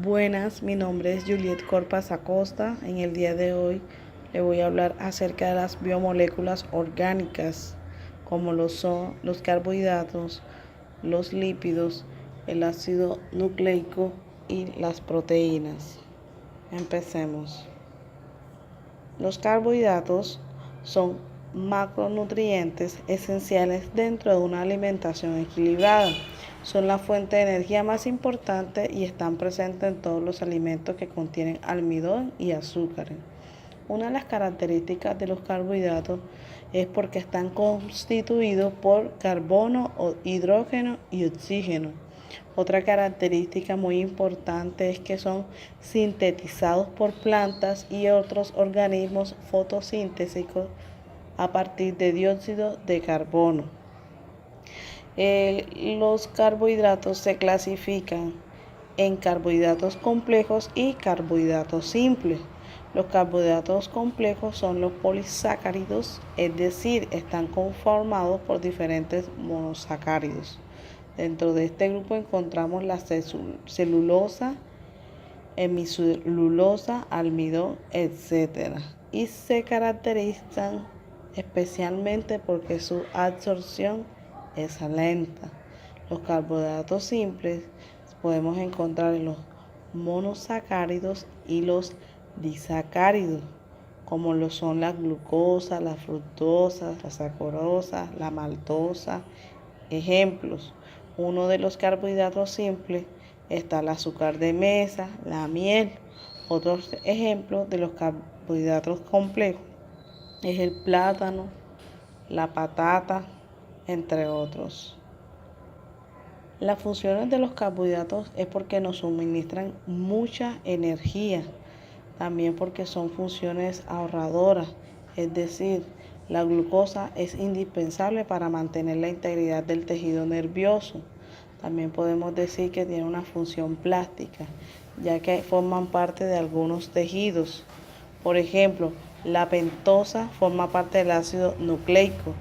Buenas, mi nombre es Juliet Corpas Acosta. En el día de hoy le voy a hablar acerca de las biomoléculas orgánicas, como lo son los carbohidratos, los lípidos, el ácido nucleico y las proteínas. Empecemos. Los carbohidratos son macronutrientes esenciales dentro de una alimentación equilibrada. Son la fuente de energía más importante y están presentes en todos los alimentos que contienen almidón y azúcar. Una de las características de los carbohidratos es porque están constituidos por carbono, hidrógeno y oxígeno. Otra característica muy importante es que son sintetizados por plantas y otros organismos fotosintésicos a partir de dióxido de carbono. Los carbohidratos se clasifican en carbohidratos complejos y carbohidratos simples. Los carbohidratos complejos son los polisacáridos, es decir, están conformados por diferentes monosacáridos. Dentro de este grupo encontramos la celulosa, hemicelulosa, almidón, etc. Y se caracterizan especialmente porque su absorción es lenta. Los carbohidratos simples podemos encontrar en los monosacáridos y los disacáridos, como lo son la glucosa, la fructosa, la sacarosa, la maltosa. Ejemplos: uno de los carbohidratos simples está el azúcar de mesa, la miel. Otros ejemplos de los carbohidratos complejos es el plátano, la patata, entre otros. Las funciones de los carbohidratos es porque nos suministran mucha energía, también porque son funciones ahorradoras, es decir, la glucosa es indispensable para mantener la integridad del tejido nervioso. También podemos decir que tiene una función plástica, ya que forman parte de algunos tejidos. Por ejemplo, la pentosa forma parte del ácido nucleico.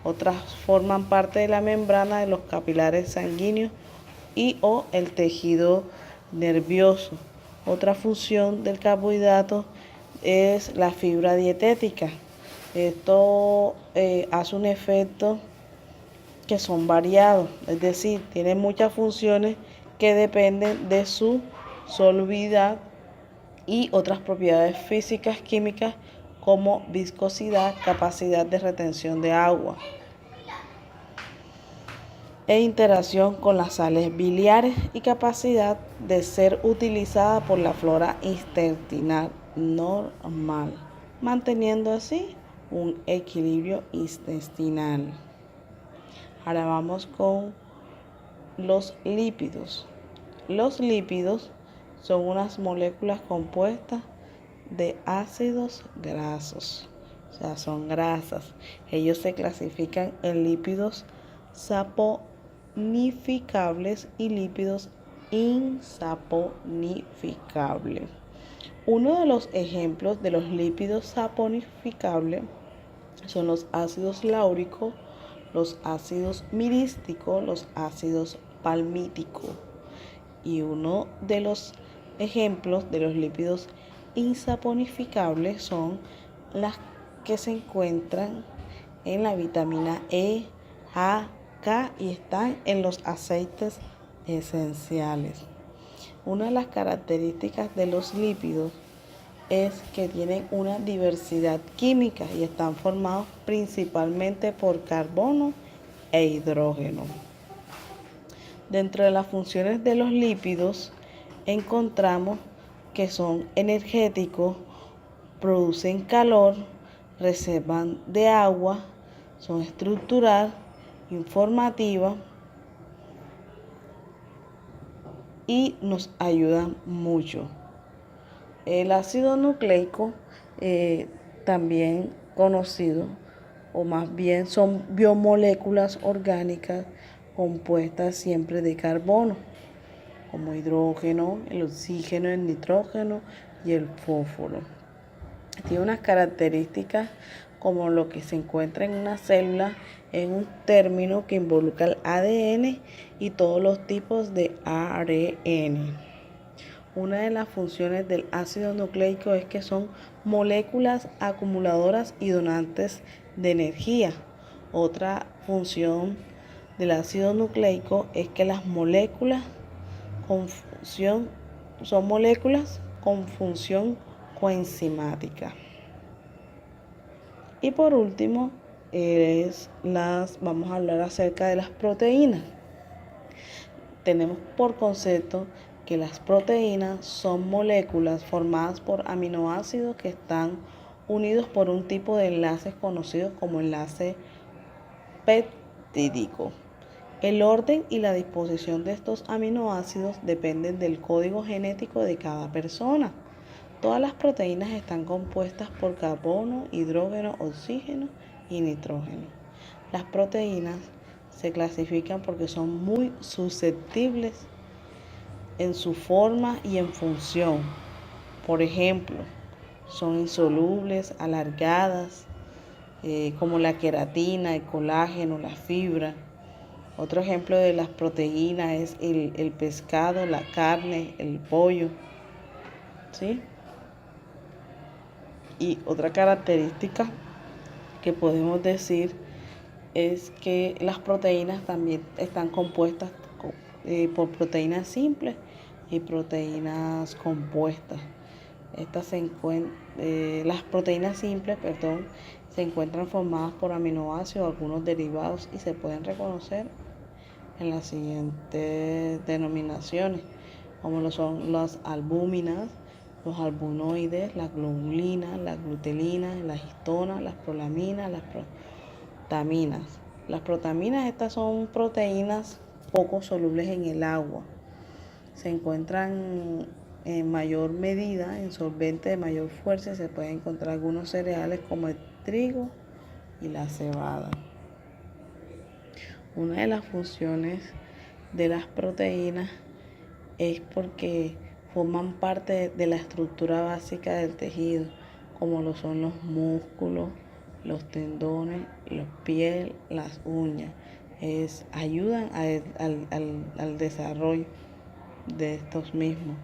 Otras forman parte de la membrana de los capilares sanguíneos y o el tejido nervioso. Otra función del carbohidrato es la fibra dietética. Esto hace un efecto que son variados, es decir, tiene muchas funciones que dependen de su solubilidad y otras propiedades físicas, químicas, como viscosidad, capacidad de retención de agua e interacción con las sales biliares y capacidad de ser utilizada por la flora intestinal normal, manteniendo así un equilibrio intestinal. Ahora vamos con los lípidos. Los lípidos son unas moléculas compuestas de ácidos grasos, o sea, son grasas. Ellos se clasifican en lípidos saponificables y lípidos insaponificables. Uno de los ejemplos de los lípidos saponificables son los ácidos láuricos, los ácidos mirísticos, los ácidos palmíticos. Y uno de los ejemplos de los lípidos insaponificables son las que se encuentran en la vitamina E, A, K y están en los aceites esenciales. Una de las características de los lípidos es que tienen una diversidad química y están formados principalmente por carbono e hidrógeno. Dentro de las funciones de los lípidos encontramos que son energéticos, producen calor, reservan de agua, son estructural, informativa y nos ayudan mucho. El ácido nucleico, también conocido, o más bien son biomoléculas orgánicas compuestas siempre de carbono, como hidrógeno, el oxígeno, el nitrógeno y el fósforo. Tiene unas características como lo que se encuentra en una célula, en un término que involucra el ADN y todos los tipos de ARN. Una de las funciones del ácido nucleico es que son moléculas acumuladoras y donantes de energía. Otra función del ácido nucleico es que las moléculas son moléculas con función coenzimática. Y por último, vamos a hablar acerca de las proteínas. Tenemos por concepto que las proteínas son moléculas formadas por aminoácidos que están unidos por un tipo de enlaces conocidos como enlace peptídico. El orden y la disposición de estos aminoácidos dependen del código genético de cada persona. Todas las proteínas están compuestas por carbono, hidrógeno, oxígeno y nitrógeno. Las proteínas se clasifican porque son muy susceptibles en su forma y en función. Por ejemplo, son insolubles, alargadas, como la queratina, el colágeno, la fibra. Otro ejemplo de las proteínas es el pescado, la carne, el pollo, ¿sí? Y otra característica que podemos decir es que las proteínas también están compuestas por proteínas simples y proteínas compuestas. Las proteínas simples, se encuentran formadas por aminoácidos, algunos derivados, y se pueden reconocer en las siguientes denominaciones, como lo son las albúminas, los albunoides, la globulina, la glutelina, la histona, las prolaminas, las protaminas. Las protaminas, estas son proteínas poco solubles en el agua. Se encuentran en mayor medida en solventes de mayor fuerza. Se pueden encontrar algunos cereales como el trigo y la cebada. Una de las funciones de las proteínas es porque forman parte de la estructura básica del tejido, como lo son los músculos, los tendones, la piel, las uñas. Ayudan al desarrollo de estos mismos.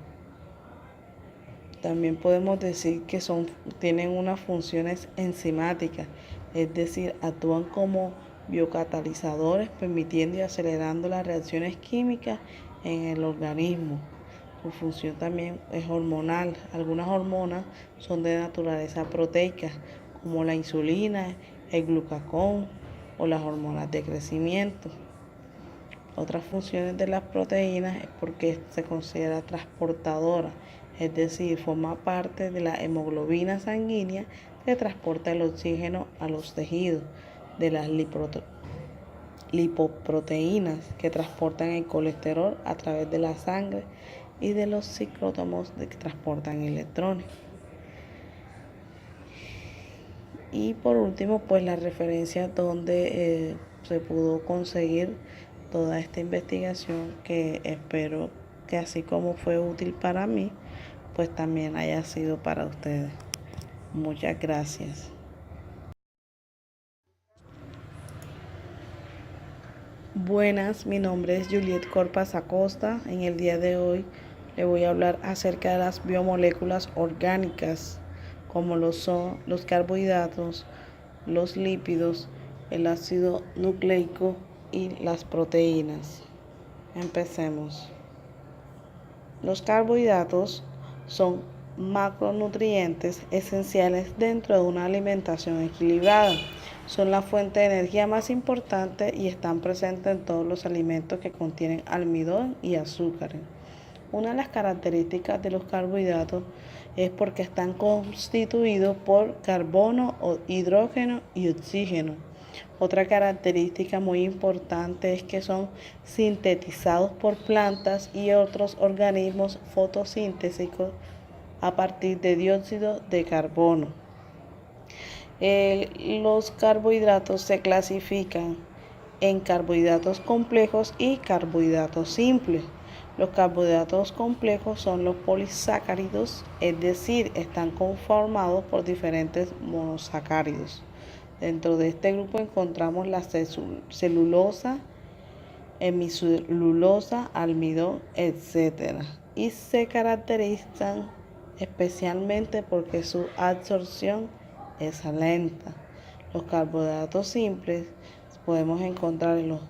También podemos decir que tienen unas funciones enzimáticas, es decir, actúan como biocatalizadores, permitiendo y acelerando las reacciones químicas en el organismo. Su función también es hormonal. Algunas hormonas son de naturaleza proteica, como la insulina, el glucagón o las hormonas de crecimiento. Otras funciones de las proteínas es porque se considera transportadora, es decir, forma parte de la hemoglobina sanguínea que transporta el oxígeno a los tejidos, de las lipoproteínas que transportan el colesterol a través de la sangre y de los ciclotomos que transportan electrones. Y por último, pues la referencia donde se pudo conseguir toda esta investigación, que espero que así como fue útil para mí, pues también haya sido para ustedes. Muchas gracias. Buenas, mi nombre es Juliet Corpas Acosta. En el día de hoy le voy a hablar acerca de las biomoléculas orgánicas, como lo son los carbohidratos, los lípidos, el ácido nucleico y las proteínas. Empecemos. Los carbohidratos son macronutrientes esenciales dentro de una alimentación equilibrada. Son la fuente de energía más importante y están presentes en todos los alimentos que contienen almidón y azúcar. Una de las características de los carbohidratos es porque están constituidos por carbono, hidrógeno y oxígeno. Otra característica muy importante es que son sintetizados por plantas y otros organismos fotosintésicos a partir de dióxido de carbono. Los carbohidratos se clasifican en carbohidratos complejos y carbohidratos simples. Los carbohidratos complejos son los polisacáridos, es decir, están conformados por diferentes monosacáridos. Dentro de este grupo encontramos la celulosa, hemicelulosa, almidón, etc. y se caracterizan especialmente porque su absorción es lenta. Los carbohidratos simples podemos encontrar en los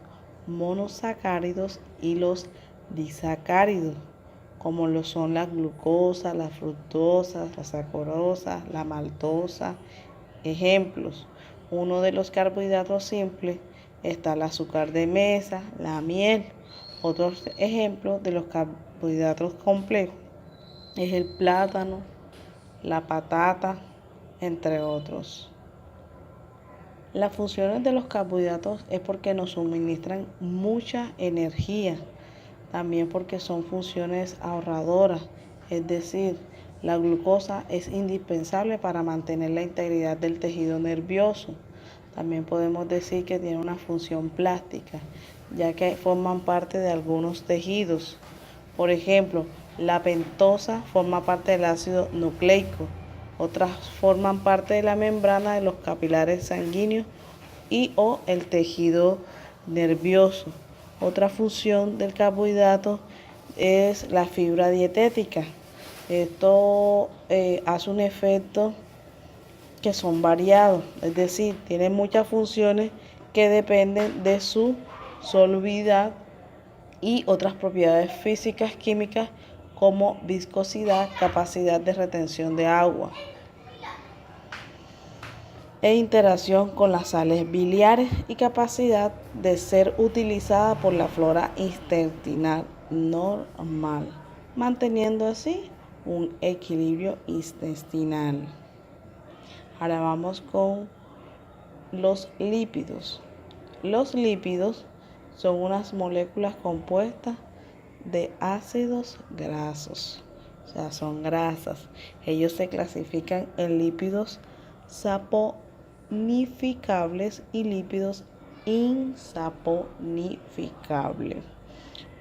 monosacáridos y los disacáridos, como lo son la glucosa, la fructosa, la sacarosa, la maltosa. Ejemplos: uno de los carbohidratos simples está el azúcar de mesa, la miel. Otros ejemplos de los carbohidratos complejos es el plátano, la patata, entre otros. Las funciones de los carbohidratos es porque nos suministran mucha energía, también porque son funciones ahorradoras, es decir, la glucosa es indispensable para mantener la integridad del tejido nervioso. También podemos decir que tiene una función plástica, ya que forman parte de algunos tejidos. Por ejemplo, la pentosa forma parte del ácido nucleico. Otras forman parte de la membrana de los capilares sanguíneos y o el tejido nervioso. Otra función del carbohidrato es la fibra dietética. Esto hace un efecto que son variados, es decir, tiene muchas funciones que dependen de su solubilidad y otras propiedades físicas, químicas, como viscosidad, capacidad de retención de agua e interacción con las sales biliares y capacidad de ser utilizada por la flora intestinal normal, manteniendo así un equilibrio intestinal. Ahora vamos con los lípidos. Los lípidos son unas moléculas compuestas de ácidos grasos, o sea, son grasas. Ellos se clasifican en lípidos saponificables y lípidos insaponificables.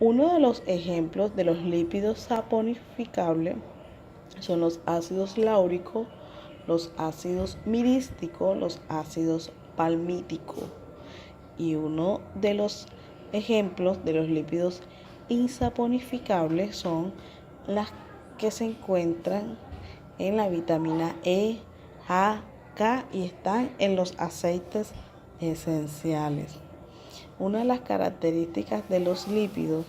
Uno de los ejemplos de los lípidos saponificables son los ácidos láuricos, los ácidos mirísticos, los ácidos palmíticos. Y uno de los ejemplos de los lípidos insaponificables son las que se encuentran en la vitamina E, A, K y están en los aceites esenciales. Una de las características de los lípidos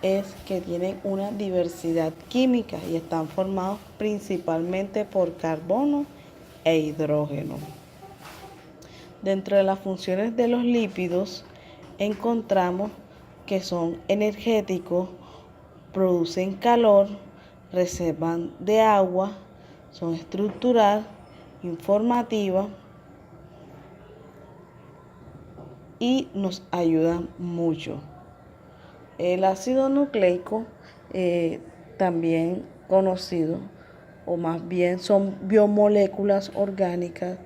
es que tienen una diversidad química y están formados principalmente por carbono e hidrógeno. Dentro de las funciones de los lípidos encontramos que son energéticos, producen calor, reservan de agua, son estructural, informativa y nos ayudan mucho. El ácido nucleico, también conocido, o más bien son biomoléculas orgánicas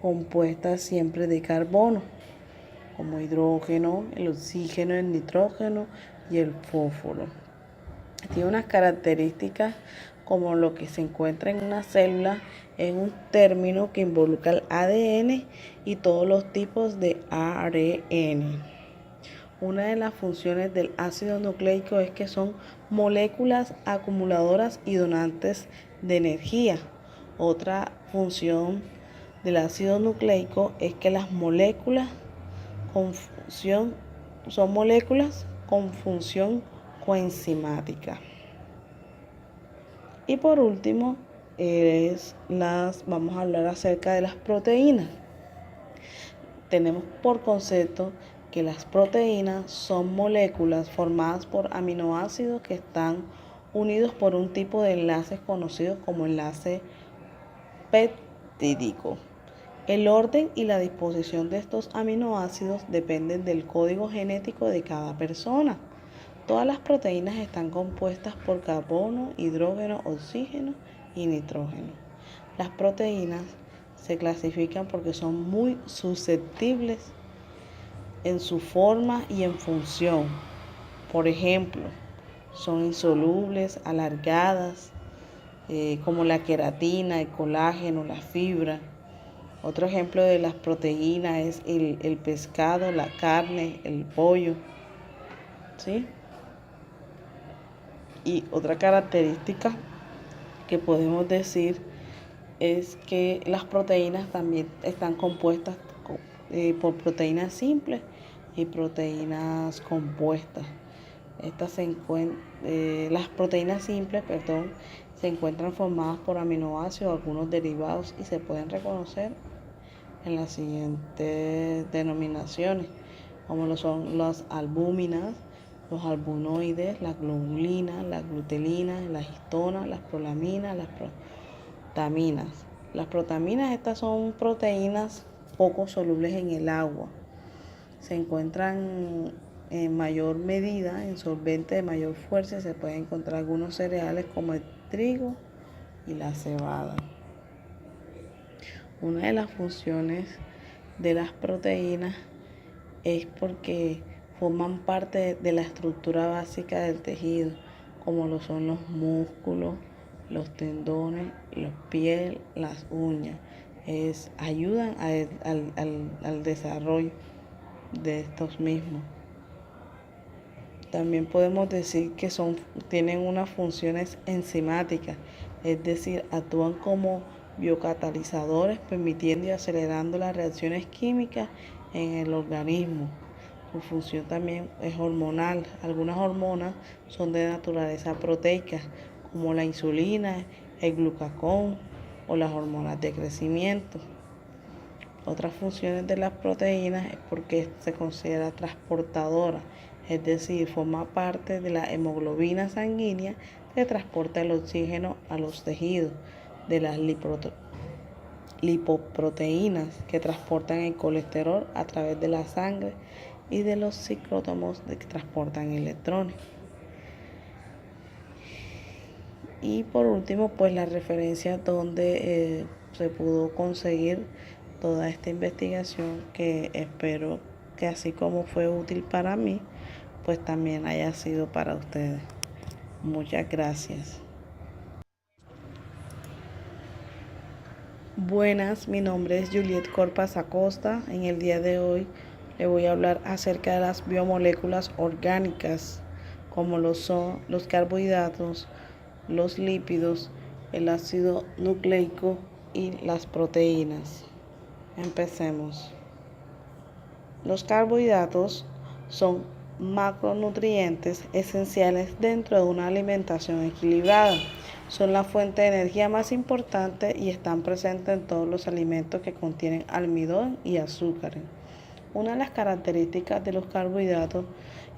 compuestas siempre de carbono, como hidrógeno, el oxígeno, el nitrógeno y el fósforo. Tiene unas características como lo que se encuentra en una célula, es un término que involucra el ADN y todos los tipos de ARN. Una de las funciones del ácido nucleico es que son moléculas acumuladoras y donantes de energía. Otra función del ácido nucleico es que las moléculas son moléculas con función coenzimática. Y por último, vamos a hablar acerca de las proteínas. Tenemos por concepto que las proteínas son moléculas formadas por aminoácidos que están unidos por un tipo de enlaces conocidos como enlace peptídico. El orden y la disposición de estos aminoácidos dependen del código genético de cada persona. Todas las proteínas están compuestas por carbono, hidrógeno, oxígeno y nitrógeno. Las proteínas se clasifican porque son muy susceptibles en su forma y en función. Por ejemplo, son insolubles, alargadas, como la queratina, el colágeno, la fibra. Otro ejemplo de las proteínas es el pescado, la carne, el pollo, ¿sí? Y otra característica que podemos decir es que las proteínas también están compuestas por proteínas simples y proteínas compuestas. Las proteínas simples, se encuentran formadas por aminoácidos, algunos derivados, y se pueden reconocer en las siguientes denominaciones, como lo son las albúminas, los albunoides, la globulina, la glutelina, la histona, las prolaminas, las protaminas. Las protaminas, estas son proteínas poco solubles en el agua. Se encuentran en mayor medida en solventes de mayor fuerza y se pueden encontrar algunos cereales como el trigo y la cebada. Una de las funciones de las proteínas es porque forman parte de la estructura básica del tejido, como lo son los músculos, los tendones, la piel, las uñas. Ayudan al desarrollo de estos mismos. También podemos decir que tienen unas funciones enzimáticas, es decir, actúan como biocatalizadores, permitiendo y acelerando las reacciones químicas en el organismo. Su función también es hormonal. Algunas hormonas son de naturaleza proteica, como la insulina, el glucagón o las hormonas de crecimiento. Otras funciones de las proteínas es porque se considera transportadora, es decir, forma parte de la hemoglobina sanguínea que transporta el oxígeno a los tejidos, de las lipoproteínas que transportan el colesterol a través de la sangre y de los ciclotomos que transportan electrones. Y por último, pues la referencia donde se pudo conseguir toda esta investigación, que espero que así como fue útil para mí, pues también haya sido para ustedes. Muchas gracias. Buenas, mi nombre es Juliet Corpas Acosta. En el día de hoy le voy a hablar acerca de las biomoléculas orgánicas, como lo son los carbohidratos, los lípidos, el ácido nucleico y las proteínas. Empecemos. Los carbohidratos son macronutrientes esenciales dentro de una alimentación equilibrada. Son la fuente de energía más importante y están presentes en todos los alimentos que contienen almidón y azúcar. Una de las características de los carbohidratos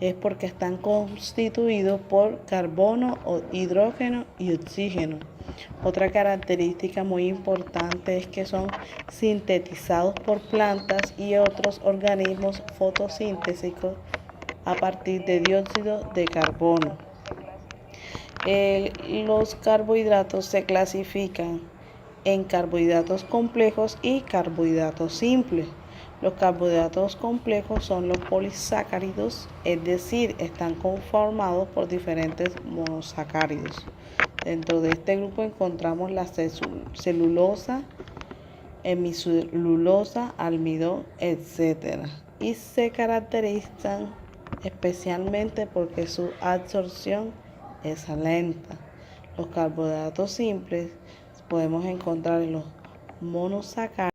es porque están constituidos por carbono, hidrógeno y oxígeno. Otra característica muy importante es que son sintetizados por plantas y otros organismos fotosintésicos a partir de dióxido de carbono. Los carbohidratos se clasifican en carbohidratos complejos y carbohidratos simples. Los carbohidratos complejos son los polisacáridos, es decir, están conformados por diferentes monosacáridos. Dentro de este grupo encontramos la celulosa, hemicelulosa, almidón, etc. Y se caracterizan especialmente porque su absorción es lenta. Los carbohidratos simples podemos encontrar en los monosacáridos